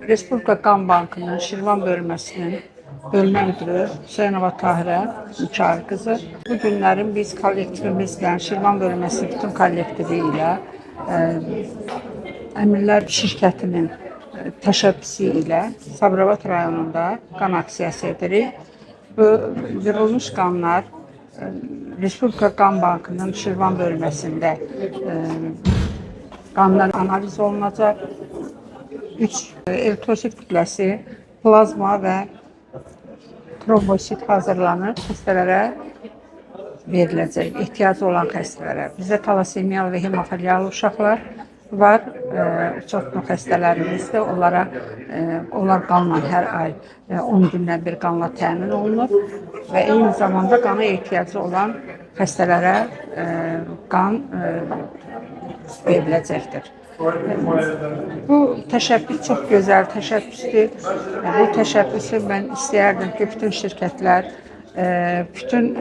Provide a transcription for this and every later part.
Respublika Qan Bankının Şirvan bölməsinin bölmə müdürü Hüseynova Tahirə Mükari qızı. Bu günlərin biz kollektivimizlə, Şirvan bölməsi bütün kollektivi ilə Əmirlər şirkətinin təşəbbüsü ilə Sabirabad rayonunda qan aksiyası edirik. Bu yığılmış qanlar Respublika Qan Bankının Şirvan bölməsində qanlar analiz olunacaq. 3 eritrosit kütləsi, plazma və trombosit hazırlanıb xəstələrə veriləcək, ehtiyacı olan xəstələrə. Bizdə talasemiyalı və hemofiliyalı uşaqlar var, çoxlu xəstələrimizdə onlar qanla hər ay 10 gündən bir qanla təmin olunur və eyni zamanda qana ehtiyacı olan xəstələrə qan veriləcəkdir. Bu təşəbbüs çox gözəl təşəbbüsdür. Bu təşəbbüsü mən istəyərdim ki, bütün şirkətlər, bütün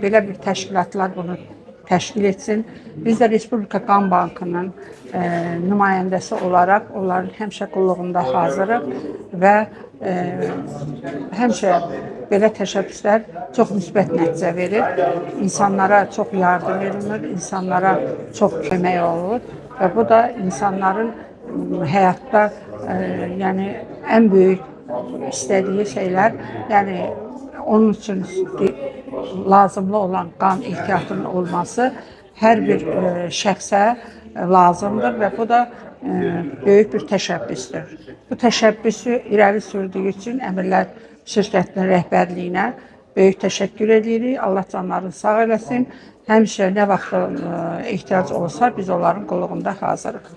belə bir təşkilatlar bunu təşkil etsin. Biz də Respublika Qan Bankının nümayəndəsi olaraq onların həmişə qulluğunda hazırıq və həmişə belə təşəbbüslər çox müsbət nəticə verir. İnsanlara çox yardım edilir, insanlara çox kömək olur. Və bu da insanların həyatda yəni ən böyük istədiyi şeylər, yəni onun üçün lazımlı olan qan ehtiyatının olması hər bir şəxsə lazımdır və bu da böyük bir təşəbbüsdür. Bu təşəbbüsü irəli sürdüyü üçün Əmirlər şirkətinin rəhbərliyinə böyük təşəkkür edirik. Allah canlarını sağ eləsin. Həmişə nə vaxt ehtiyac olsa biz onların qulluğunda hazırıq.